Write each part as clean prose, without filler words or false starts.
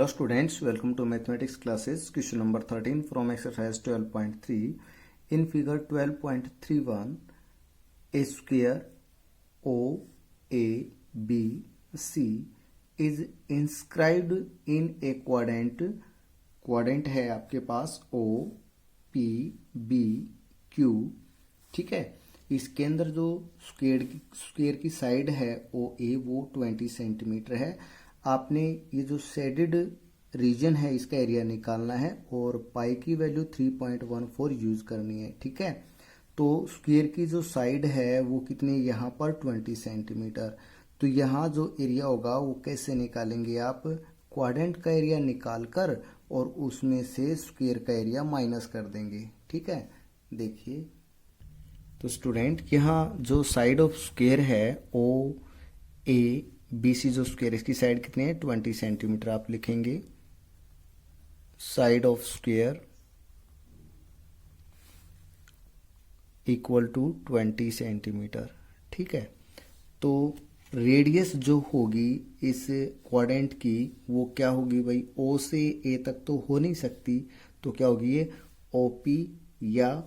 Hello students, welcome to mathematics classes. Question number 13 from exercise 12.3. In figure 12.31, a square OABC is inscribed in a quadrant. Quadrant है आपके पास OPBQ, ठीक है। इसके अंदर जो square की साइड है OA वो 20 सेंटीमीटर है। आपने ये जो शेडेड रीजन है इसका एरिया निकालना है और पाई की वैल्यू 3.14 यूज करनी है, ठीक है। तो स्क्वायर की जो साइड है वो कितनी, यहाँ पर 20 सेंटीमीटर। तो यहाँ जो एरिया होगा वो कैसे निकालेंगे आप, क्वाड्रेंट का एरिया निकाल कर और उसमें से स्क्वायर का एरिया माइनस कर देंगे, ठीक है। देखिए तो स्टूडेंट यहाँ जो साइड ऑफ स्क्वायर है OABC जो स्क्वायर, इसकी साइड कितनी है 20 सेंटीमीटर। आप लिखेंगे side of square equal to 20 centimetre, ठीक है। तो रेडियस जो होगी इस क्वाड्रेंट की वो क्या होगी भाई, O से A तक तो हो नहीं सकती, तो क्या होगी ये OP या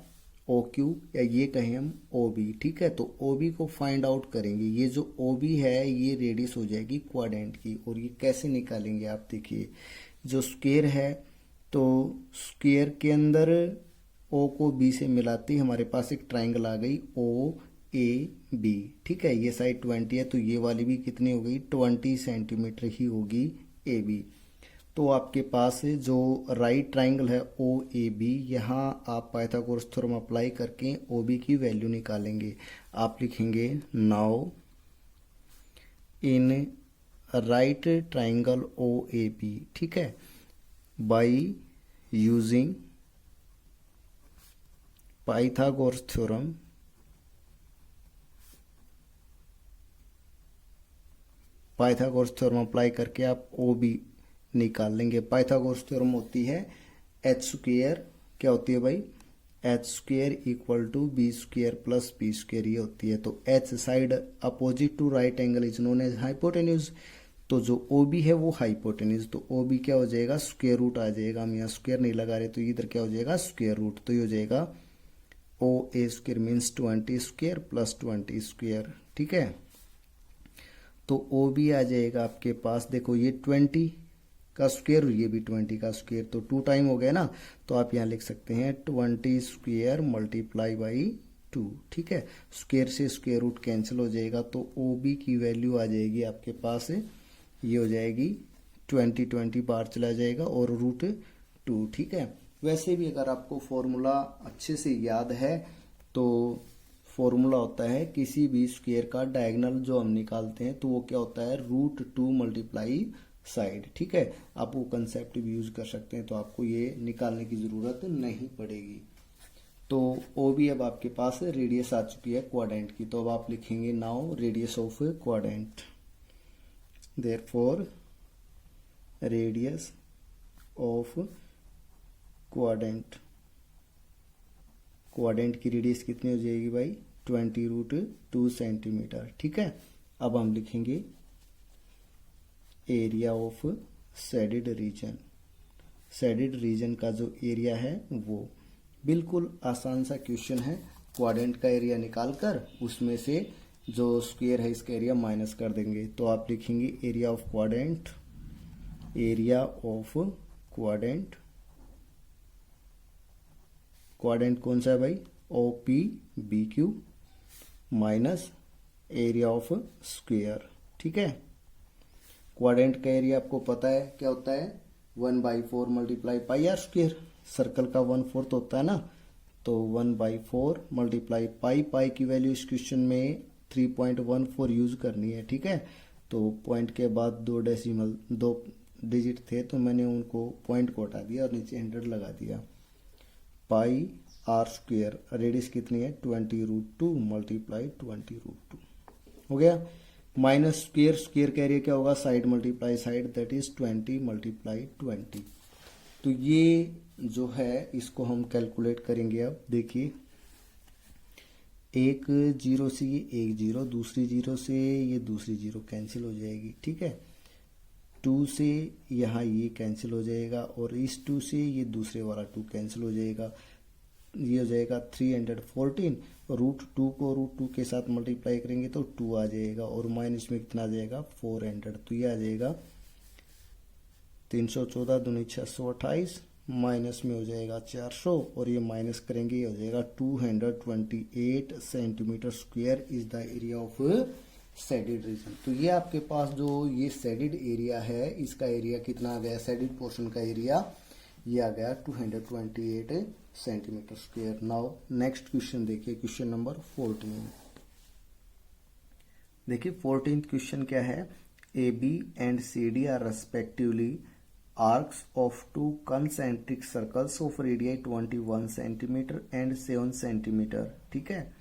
OQ या ये कहें हम OB, ठीक है। तो OB को फाइंड आउट करेंगे। ये जो OB है ये रेडियस हो जाएगी क्वाड्रेंट की। और ये कैसे निकालेंगे आप देखिए, जो स्क्वायर है तो स्क्वायर के अंदर O को B से मिलाते ही हमारे पास एक ट्राइंगल आ गई OAB, ठीक है। ये साइड 20 है तो ये वाली भी कितनी हो गई 20 सेंटीमीटर ही होगी AB। तो आपके पास जो राइट ट्राइंगल है OAB, यहाँ आप पाइथागोरस थ्योरम अप्लाई करके OB की वैल्यू निकालेंगे। आप लिखेंगे now in right triangle OAB, ठीक है, by using Pythagoras theorem apply करके आप OB निकाल लेंगे। पाइथागोरस थ्योरम होती है h स्क्वायर, क्या होती है भाई, h square equal to b square plus b square, ये होती है। तो h side opposite to right angle is known as hypotenuse. तो जो OB है वो हाइपोटेन्यूज, तो OB क्या हो जाएगा स्क्वायर रूट आ जाएगा। हम यहाँ स्क्वायर नहीं लगा रहे तो इधर क्या हो जाएगा स्क्वायर रूट, तो ये हो जाएगा OA square means 20 square plus 20 square, ठीक है। तो OB आ जाएगा आपके पास, देखो ये 20 का स्क्वायर, ये भी 20 का स्क्वायर, तो 2 टाइम हो गया ना। तो आप यहाँ लिख सकते हैं 20 स्क्वायर मल्टीप्लाई बाई 2, ठीक है। स्क्वायर से स्क्वायर रूट कैंसिल हो जाएगा, तो OB की वैल्यू आ जाएगी आपके पास, ये हो जाएगी 20 बार चला जाएगा और रूट 2, ठीक है। वैसे भी अगर आपको फॉर्मूला अच्छे से याद है तो फॉर्मूला होता है किसी भी स्क्वायर का डायगोनल जो हम निकालते हैं तो वो क्या होता है √2 मल्टीप्लाई साइड, ठीक है। आप वो कंसेप्ट भी यूज कर सकते हैं, तो आपको ये निकालने की जरूरत नहीं पड़ेगी। तो OB अब आपके पास रेडियस आ चुकी है क्वाड्रेंट की, तो अब आप लिखेंगे now radius of quadrant, therefore radius of quadrant की रेडियस कितनी हो जाएगी भाई 20√2 सेंटीमीटर, ठीक है। अब हम लिखेंगे एरिया ऑफ शेडेड रीजन का जो एरिया है वो, बिल्कुल आसान सा क्वेश्चन है। क्वाड्रेंट का एरिया निकालकर उसमें से जो स्क्वायर है इसका एरिया माइनस कर देंगे। तो आप लिखेंगे एरिया ऑफ क्वाड्रेंट कौन सा है भाई OPBQ minus area of square, ठीक है। क्वाड्रेंट का एरिया आपको पता है क्या होता है 1/4 multiply pi r square, circle का 1/4 होता है ना, तो 1/4 मल्टीप्लाई पाई की वैल्यू इस क्वेश्चन में 3.14 यूज करनी है, ठीक है। तो पॉइंट के बाद 2 डिजिट थे तो मैंने उनको पॉइंट को हटा दिया और नीचे 100 लगा दिया। पाई आर स्क्वायर रेडियस कितनी है 20√2 मल्टीप्लाई 20√2 हो गया, माइनस स्क्वायर का एरिया क्या होगा side multiply side, that is 20 multiply 20। तो ये जो है इसको हम कैलकुलेट करेंगे। अब देखिए एक जीरो से ये एक जीरो, दूसरी जीरो से ये दूसरी जीरो कैंसिल हो जाएगी, ठीक है। 2 से यहाँ ये कैंसिल हो जाएगा और इस 2 से ये दूसरे वाला 2 कैंसिल हो जाएगा, ये हो जाएगा 314। √2 को √2 के साथ मल्टीप्लाई करेंगे तो 2 आ जाएगा और माइनस में कितना आ जाएगा 400, तो ये आ जाएगा 314 दूनी 628, माइनस में हो जाएगा 400 और ये माइनस करेंगे ये हो जाएगा 228 centimetre square is the area of shaded reason. तो ये आपके पास जो ये शेडेड एरिया है इसका एरिया कितना आ गया, शेडेड पोर्शन का एरिया ये आ गया 228 centimetre square. Now next question देखिए, क्वेश्चन नंबर 14। देखिए 14th क्वेश्चन क्या है, A B and C D are respectively arcs of two concentric circles of radii 21 centimeter and 7 centimeter, ठीक है,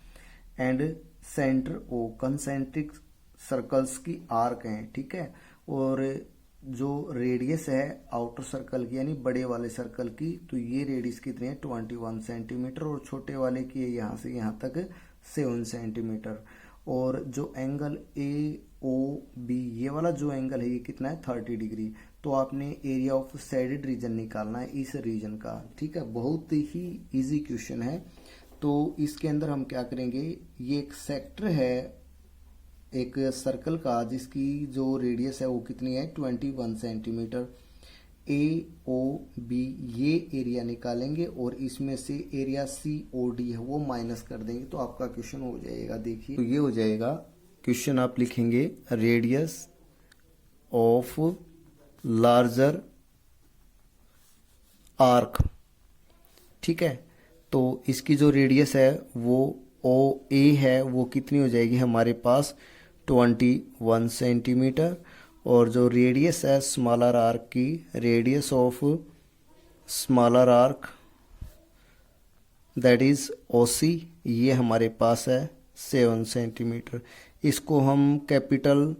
and centre O concentric circles की arc हैं, ठीक है, और जो रेडियस है आउटर सर्कल की यानी बड़े वाले सर्कल की, तो ये रेडियस कितनी है 21 सेंटीमीटर और छोटे वाले की है यहाँ से यहाँ तक 7 सेंटीमीटर। और जो एंगल ए ओ बी ये वाला जो एंगल है ये कितना है 30 डिग्री। तो आपने एरिया ऑफ शेडेड रीजन निकालना है इस रीजन का, ठीक है, बहुत ही इजी क्वेश्चन है। तो इसके अंदर हम क्या करेंगे, ये एक सेक्टर है एक सर्कल का जिसकी जो रेडियस है वो कितनी है 21 सेंटीमीटर। ए ओ बी ये एरिया निकालेंगे और इसमें से एरिया सी ओ डी है वो माइनस कर देंगे तो आपका क्वेश्चन हो जाएगा। देखिए तो ये हो जाएगा क्वेश्चन, आप लिखेंगे रेडियस ऑफ लार्जर आर्क, ठीक है, तो इसकी जो रेडियस है वो ओ ए है वो कितनी हो जाएगी हमारे पास 21 सेंटीमीटर, और जो रेडियस है स्मॉलर आर्क की, radius of smaller arc that is O C ये हमारे पास है 7 सेंटीमीटर। इसको हम कैपिटल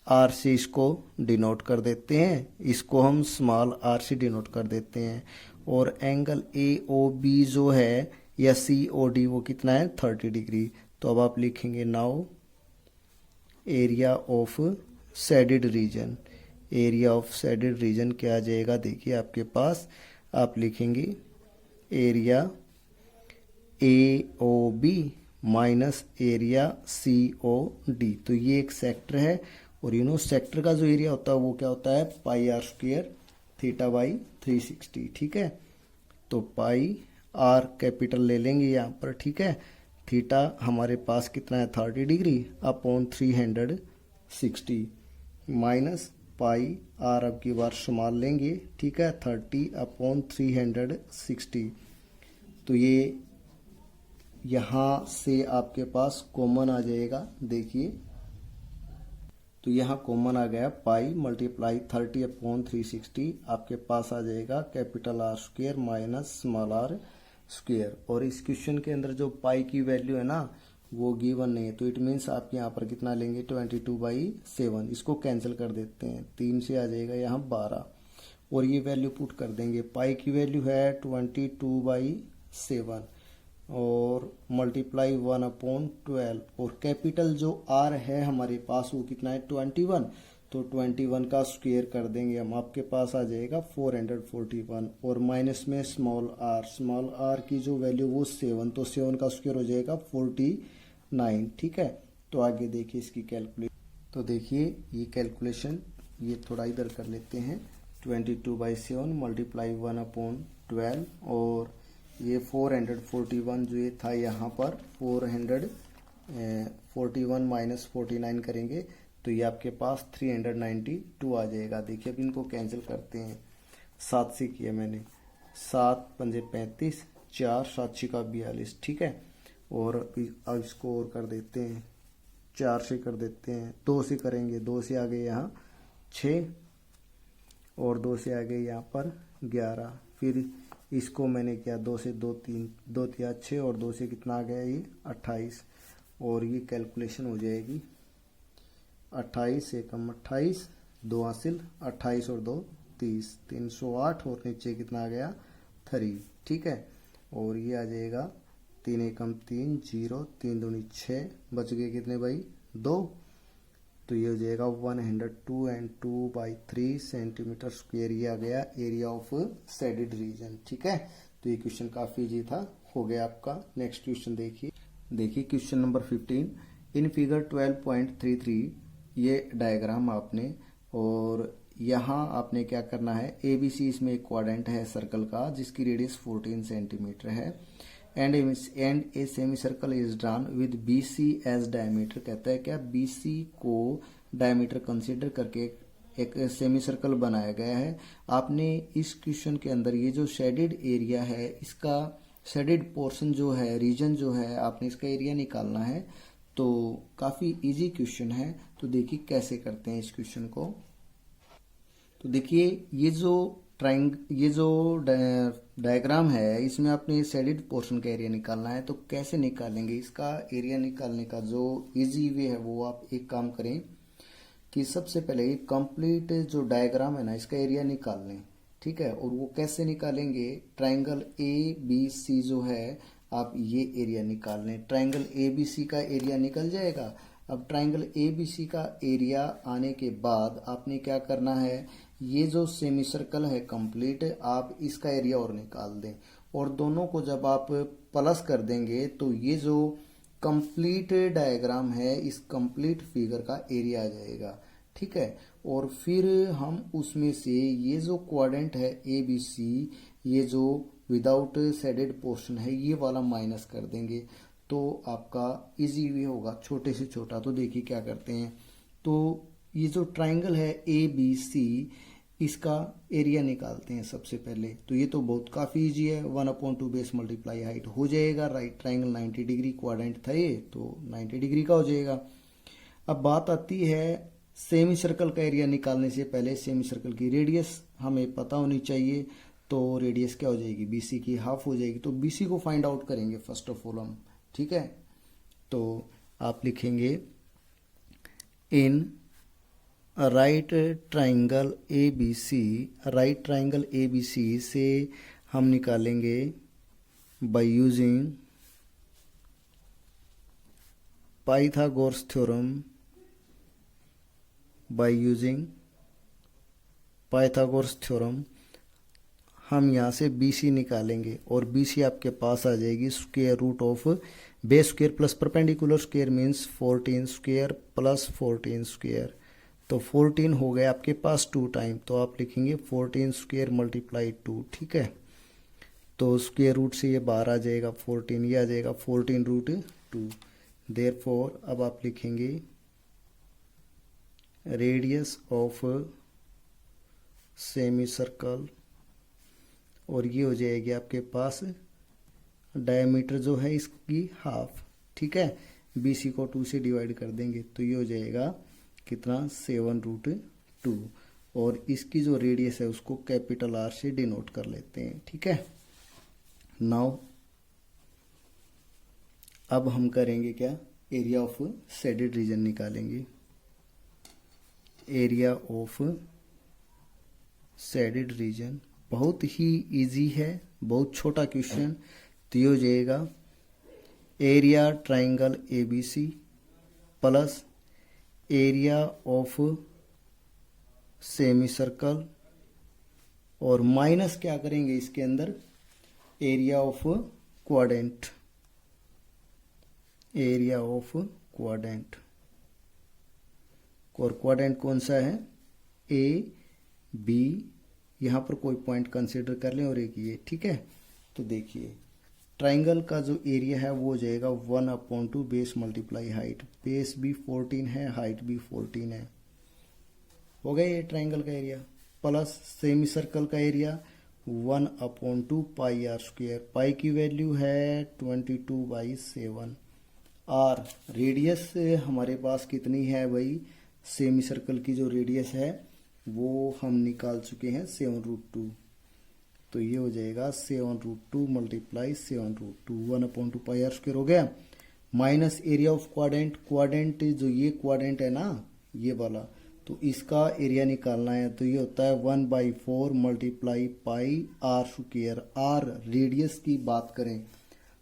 आर से इसको डिनोट कर देते हैं, इसको हम स्मॉल आर से डिनोट कर देते हैं, और एंगल ए ओ बी जो है या सी ओ डी वो कितना है 30 डिग्री। तो अब आप लिखेंगे now area of shaded region, area of shaded region क्या आ जाएगा, देखिए आपके पास आप लिखेंगे area A O B minus area C O D. तो ये एक सेक्टर है और यू नो सेक्टर का जो एरिया होता है वो क्या होता है पाई आर स्क्वायर थीटा बाई 360, ठीक है। तो पाई आर कैपिटल ले लेंगे यहाँ पर, ठीक है, थीटा हमारे पास कितना है 30 degree upon 360 minus pi r अब की बार स्मॉल लेंगे, ठीक है, 30 अपॉन 360। तो ये यहाँ से आपके पास कॉमन आ जाएगा, देखिए तो यहाँ कॉमन आ गया पाई मल्टीप्लाई 30 अपॉन 360, आपके पास आ जाएगा capital R square minus small r square. और इस क्वेश्चन के अंदर जो पाई की वैल्यू है ना वो गिवन नहीं है, तो इट मीन्स आप यहाँ पर कितना लेंगे 22/7, इसको कैंसिल कर देते हैं, 3 से आ जाएगा यहाँ 12 और ये वैल्यू पुट कर देंगे। पाई की वैल्यू है 22/7 और मल्टीप्लाई 1/12 और कैपिटल जो आर है हमारे पास वो कितना है 21, तो 21 का स्क्वायर कर देंगे हम, आपके पास आ जाएगा 441 और माइनस में स्मॉल आर की जो वैल्यू वो 7, तो 7 का स्क्वायर हो जाएगा 49, ठीक है। तो आगे देखिए इसकी कैलकुलेशन, तो देखिए ये कैलकुलेशन ये थोड़ा इधर कर लेते हैं, 22/7 मल्टीप्लाई 1/12 और ये 441 जो ये था यहाँ पर 441 माइनस 49 करेंगे तो ये आपके पास 392 आ जाएगा। देखिए अब इनको कैंसिल करते हैं, 7 से किया मैंने, 7 पंजे 35, 4 7 6 का 42, ठीक है, और अब इसको और कर देते हैं, 4 से कर देते हैं, 2 से करेंगे, 2 से आ गए यहाँ 6 और 2 से आ गए यहाँ पर 11, फिर इसको मैंने किया 2 से 2 3 2 3 6 और 2 से कितना आ गया ये 28 और ये कैलकुलेशन हो जाएगी 28 से कम 28, 2 हासिल 28 और 2 30, 308 और नीचे कितना आ गया 3, ठीक है, और ये आ जाएगा 3 एकम 3 0 3 दूनी 6, बच गए कितने भाई 2, तो ये हो जाएगा 102 सेंटीमीटर स्क्वायर, ये आ गया एरिया ऑफ शेडेड रीजन। ठीक है, तो ये क्वेश्चन काफी इजी था, हो गया आपका। नेक्स्ट क्वेश्चन देखिए क्वेश्चन नंबर 15। इन फिगर 12.33 ये डायग्राम आपने, और यहाँ आपने क्या करना है, ABC इसमें एक क्वाड्रेंट है सर्कल का जिसकी रेडियस 14 सेंटीमीटर है, and a semicircle is drawn with BC as diameter. कहता है क्या, BC को डायमीटर कंसीडर करके एक सेमी सर्कल बनाया गया है। आपने इस क्वेश्चन के अंदर ये जो शेडेड एरिया है, इसका शेडेड पोर्शन जो है, रीजन जो है, आपने इसका एरिया निकालना है। तो काफी इजी क्वेश्चन है, तो देखिए कैसे करते हैं इस क्वेश्चन को। तो देखिए ये जो डायग्राम है, इसमें आपने शेडेड पोर्शन का एरिया निकालना है। तो कैसे निकालेंगे, इसका एरिया निकालने का जो इजी वे है वो आप एक काम करें कि सबसे पहले कंप्लीट जो डायग्राम है ना, इसका एरिया निकाल लें। ठीक है, और वो कैसे निकालेंगे, ट्राइंगल ABC जो है, आप ये एरिया निकाल लें। ट्राइंगल ABC का एरिया निकल जाएगा। अब ट्राइंगल ABC का एरिया आने के बाद आपने क्या करना है, ये जो सेमी सर्कल है कंप्लीट, आप इसका एरिया और निकाल दें, और दोनों को जब आप प्लस कर देंगे तो ये जो कंप्लीट डायग्राम है, इस कंप्लीट फिगर का एरिया आ जाएगा। ठीक है, और फिर हम उसमें से ये जो क्वाड्रेंट है ABC, ये जो विदाउट शेडेड पोर्शन है, ये वाला माइनस कर देंगे, तो आपका इजी वे होगा छोटे से छोटा। तो देखिए क्या करते हैं, तो ये जो ट्राइंगल है ABC, इसका एरिया निकालते हैं सबसे पहले। तो ये तो बहुत काफी इजी है, 1/2 बेस मल्टीप्लाई हाइट हो जाएगा। राइट ट्राइंगल 90 डिग्री क्वाड्रेंट था ये, तो 90 डिग्री का हो जाएगा। अब बात आती है सेमी सर्कल का एरिया निकालने से पहले सेमी सर्कल की रेडियस हमें पता होनी चाहिए। तो रेडियस क्या हो जाएगी, BC की हाफ हो जाएगी। तो BC को फाइंड आउट करेंगे फर्स्ट ऑफ ऑल हम। ठीक है, तो आप लिखेंगे इन राइट ट्राइंगल ABC से हम निकालेंगे बाय यूजिंग पाइथागोरस थ्योरम। हम यहाँ से BC निकालेंगे, और BC आपके पास आ जाएगी square root of base square plus perpendicular square means 14 square plus 14 square. तो 14 हो गया आपके पास 2 टाइम, तो आप लिखेंगे 14 स्क्वायर मल्टीप्लाई 2। ठीक है, तो स्क्वायर रूट से ये बाहर आ जाएगा 14, ये आ जाएगा 14 रूट 2। देयरफॉर अब आप लिखेंगे रेडियस ऑफ सेमी सर्कल, और ये हो जाएगी आपके पास डायमीटर जो है इसकी हाफ। ठीक है, BC को 2 से डिवाइड कर देंगे, तो ये हो जाएगा कितना, 7√2, और इसकी जो रेडियस है उसको कैपिटल R से डिनोट कर लेते हैं। ठीक है, नाउ अब हम करेंगे क्या, एरिया ऑफ शेडेड रीजन निकालेंगे। एरिया ऑफ शेडेड रीजन बहुत ही इजी है, बहुत छोटा क्वेश्चन। तो ये हो जाएगा area triangle ABC plus area of semi circle, और माइनस क्या करेंगे इसके अंदर, एरिया ऑफ क्वाड्रेंट। और क्वाड्रेंट कौन सा है, AB, यहाँ पर कोई पॉइंट कंसीडर कर लें, और एक ये। ठीक है, तो देखिए ट्राइंगल का जो एरिया है वो हो जाएगा 1/2 बेस मल्टीप्लाई हाइट। बेस भी 14 है, हाइट भी 14 है, हो गया ये ट्राइंगल का एरिया। प्लस सेमी सर्कल का एरिया 1/2 पाई R स्क्वायर। पाई की वैल्यू है 22/7। R रेडियस हमारे पास कितनी है भाई, सेमी सर्कल की जो रेडियस है वो हम निकाल चुके हैं 7√2। तो ये हो जाएगा 7√2 मल्टीप्लाई 7√2, 1/2 पाई R स्क्वायर हो गया। माइनस एरिया ऑफ क्वाड्रेंट जो ये क्वाड्रेंट है ना, ये वाला, तो इसका एरिया निकालना है। तो ये होता है 1/4 मल्टीप्लाई पाई R स्क्वायर। R रेडियस की बात करें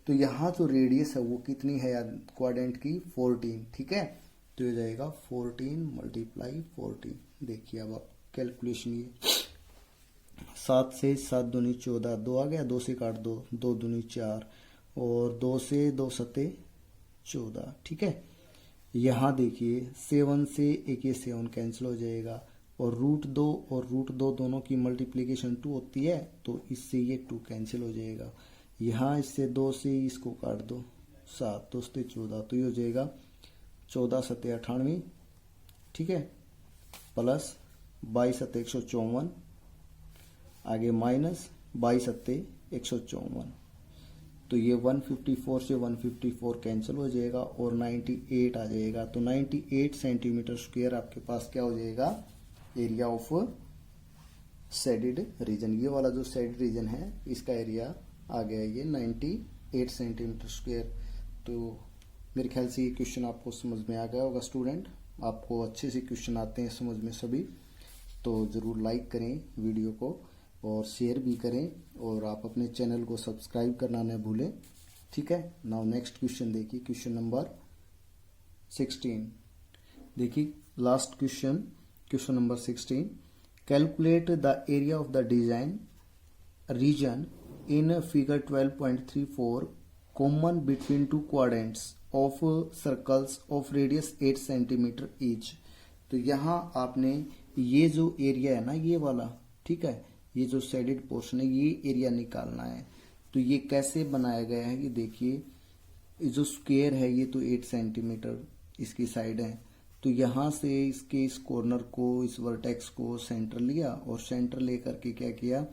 तो यहाँ जो रेडियस है वो कितनी है यार क्वाड्रेंट की, 14। ठीक है, तो ये जाएगा 14 मल्टीप्लाई 14। देखिए अब आप कैलकुलेशन ये 7 से 7 दूनी 14, 2 आ गया, 2 से काट दो, 2 दूनी 4 और 2 से 2 सत्ते 14। ठीक है, यहाँ देखिए 7 से एक ये 7 कैंसिल हो जाएगा और √2 और √2 दोनों की मल्टीप्लीकेशन 2 होती है, तो इससे ये 2 कैंसिल हो जाएगा। यहाँ इससे 2 से इसको काट दो, 7, 2 से 14, तो ये हो जाएगा 14 सत्ते 98। ठीक है, प्लस 22 सत्ते 154, आगे माइनस 22 सत्ते 154, तो ये 154 से 154 कैंसिल हो जाएगा और 98 आ जाएगा। तो 98 सेंटीमीटर स्क्वायर आपके पास क्या हो जाएगा, एरिया ऑफ शेडेड रीजन। ये वाला जो शेडेड रीजन है इसका एरिया आ गया ये 98 सेंटीमीटर स्क्वायर। तो मेरे ख्याल से ये क्वेश्चन आपको समझ में आ गया होगा स्टूडेंट। आपको अच्छे से क्वेश्चन आते हैं समझ में सभी, तो ज़रूर लाइक करें वीडियो को और शेयर भी करें और आप अपने चैनल को सब्सक्राइब करना न भूलें। ठीक है, नाउ नेक्स्ट क्वेश्चन देखिए, क्वेश्चन नंबर 16। देखिए last question, question number 16। Calculate the area of the design region in figure 12.34 common between two quadrants of circles of radius 8 centimeter each। तो यहाँ आपने ये जो एरिया है ना ये वाला, ठीक है, ये जो शेडेड पोर्शन है ये एरिया निकालना है। तो ये कैसे बनाया गया है, ये देखिए जो स्क्वायर है ये तो 8 सेंटीमीटर इसकी साइड है, तो यहाँ से इसके इस कॉर्नर को, इस वर्टेक्स को सेंटर लिया और सेंटर लेकर के क्या किया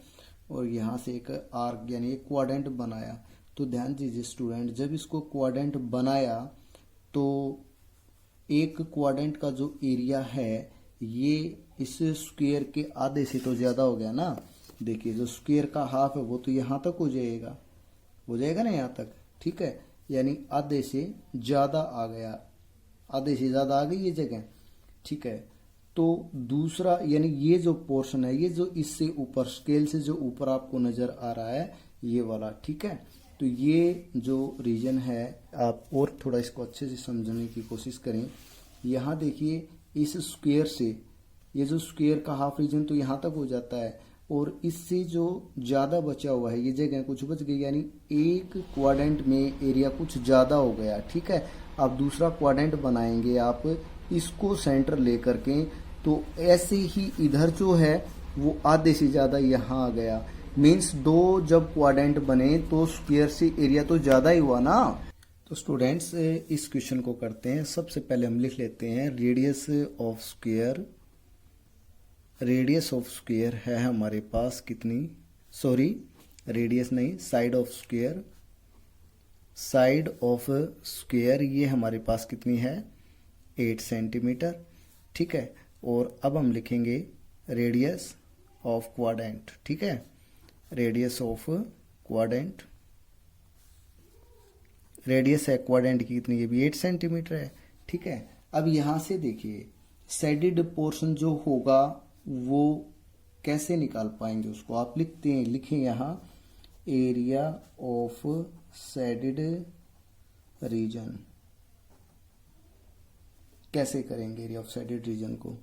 और यहाँ से एक आर्क यानी एक क्वाड्रेंट बनाया। तो ध्यान दीजिए स्टूडेंट, जब इसको क्वाड्रेंट बनाया तो एक क्वाड्रेंट का जो एरिया है ये इस स्क्वायर के आधे से तो ज्यादा हो गया ना। देखिए जो स्क्वायर का हाफ है वो तो यहाँ तक हो जाएगा ना यहाँ तक। ठीक है, यानी आधे से ज्यादा आ गया, आधे से ज्यादा आ गई ये जगह। ठीक है, तो दूसरा यानी ये जो पोर्शन है ये जो इससे ऊपर स्केल से जो ऊपर आपको नजर आ रहा है ये वाला। ठीक है, तो ये जो रीजन है आप और थोड़ा इसको अच्छे से समझने की कोशिश करें। यहाँ देखिए इस स्क्वायर से ये जो स्क्वायर का हाफ रीजन तो यहाँ तक हो जाता है और इससे जो ज्यादा बचा हुआ है ये जगह कुछ बच गई, यानी एक क्वाड्रेंट में एरिया कुछ ज्यादा हो गया। ठीक है, आप दूसरा क्वाड्रेंट बनाएंगे आप इसको सेंटर लेकर के, तो ऐसे ही इधर जो है वो आधे से ज्यादा यहाँ आ गया। मीन्स दो जब क्वाड्रेंट बने तो स्क्वायर से एरिया तो ज्यादा ही हुआ ना। तो स्टूडेंट्स इस क्वेश्चन को करते हैं। सबसे पहले हम लिख लेते हैं radius of square. Radius of square है हमारे पास कितनी, सॉरी रेडियस नहीं, side of square. Side of square ये हमारे पास कितनी है, 8 सेंटीमीटर। ठीक है, और अब हम लिखेंगे रेडियस ऑफ क्वाड्रेंट। ठीक है, रेडियस ऑफ क्वाड्रेंट, रेडियस है क्वाड्रेंट की कितनी, ये भी 8 सेंटीमीटर है। ठीक है, अब यहां से देखिए शेडेड पोर्शन जो होगा वो कैसे निकाल पाएंगे उसको आप लिखें यहां एरिया ऑफ शेडेड रीजन। कैसे करेंगे एरिया ऑफ शेडेड रीजन को,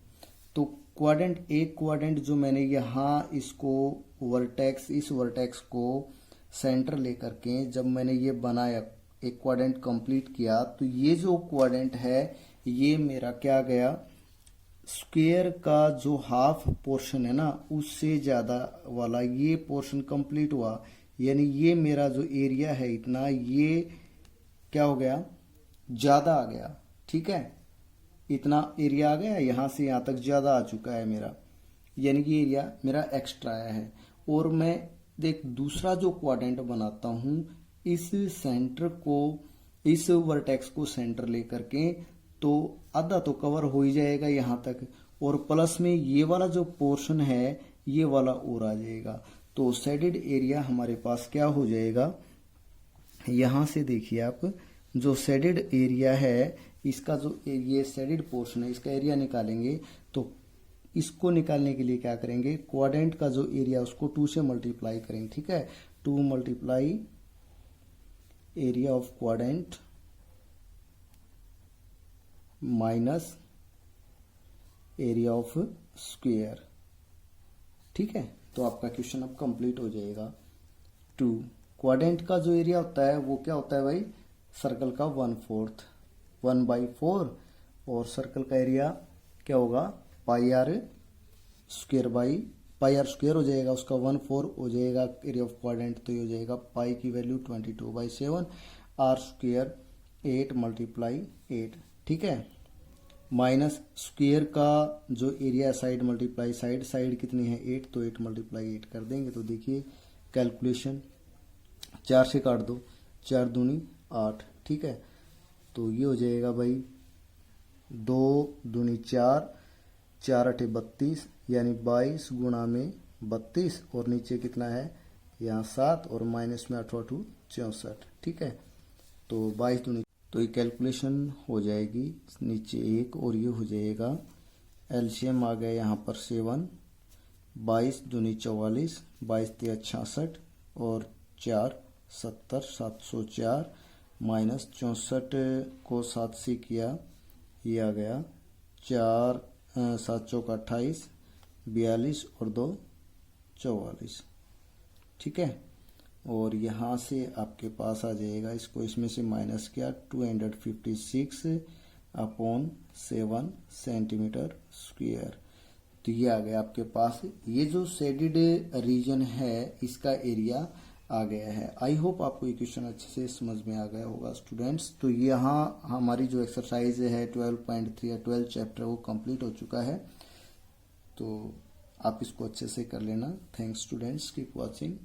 तो क्वाड्रेंट, एक क्वाड्रेंट जो मैंने यहाँ इसको वर्टेक्स, इस वर्टेक्स को सेंटर लेकर के जब मैंने ये बनाया, एक क्वाड्रेंट कंप्लीट किया, तो ये जो क्वाड्रेंट है ये मेरा क्या गया, स्क्वायर का जो हाफ पोर्शन है ना उससे ज्यादा वाला ये पोर्शन कंप्लीट हुआ, यानी ये मेरा जो एरिया है इतना, ये क्या हो गया, ज्यादा आ गया। ठीक है, इतना एरिया आ गया, यहां से यहां तक ज्यादा आ चुका है मेरा, यानी कि एरिया मेरा एक्स्ट्रा आया है। और मैं देख दूसरा जो क्वाड्रेंट बनाता हूं, इस सेंटर को, इस वर्टेक्स को सेंटर लेकर के, तो आधा तो कवर हो ही जाएगा यहां तक, और प्लस में ये वाला जो पोर्शन है ये वाला और आ जाएगा। तो शेडेड एरिया हमारे पास क्या हो जाएगा, यहां से देखिए आप, जो शेडेड एरिया है इसका जो ये शेडेड पोर्शन है इसका एरिया निकालेंगे, तो इसको निकालने के लिए क्या करेंगे, क्वाड्रेंट का जो एरिया उसको 2 से मल्टीप्लाई करेंगे। ठीक है, 2 multiply area of quadrant minus area of square. ठीक है, तो आपका क्वेश्चन अब कंप्लीट हो जाएगा। 2 क्वाड्रेंट का जो एरिया होता है वो क्या होता है भाई, सर्कल का 1/4 1/4, और सर्कल का एरिया क्या होगा, pi r square by pi r square हो जाएगा, उसका 1/4 हो जाएगा एरिया ऑफ क्वाड्रेंट, तो ये हो जाएगा पाई की वैल्यू 22/7, आर स्क्वायर 8 × 8। ठीक है, माइनस स्क्वायर का जो area side multiply side, side कितनी है 8, तो 8 × 8 कर देंगे। तो देखिए कैलकुलेशन 4 से काट दो, 4 दूनी 8। ठीक है, तो ये हो जाएगा भाई 2 दूनी 4, 4 8 32, यानी 22 गुणा में 32, और नीचे कितना है यहाँ 7, और माइनस में 8 8 64। ठीक है, तो 22 दूनी, तो ये कैलकुलेशन हो जाएगी नीचे 1, और ये हो जाएगा एलसीएम आ गया यहाँ पर 7, 22 दूनी 44, 22 3 66, और 4 70, 704, माइनस 64 को 7 से किया, ये आ गया 4 7 चौक 28, 42 और 2 44। ठीक है, और यहाँ से आपके पास आ जाएगा, इसको इसमें से माइनस किया 256/7 सेंटीमीटर स्क्वायर। तो ये आ गया आपके पास, ये जो शेडेड रीजन है इसका एरिया आ गया है। आई होप आपको ये क्वेश्चन अच्छे से समझ में आ गया होगा स्टूडेंट्स। तो यहाँ हमारी जो एक्सरसाइज है 12.3 या 12 चैप्टर वो कंप्लीट हो चुका है, तो आप इसको अच्छे से कर लेना। Thanks students, keep watching.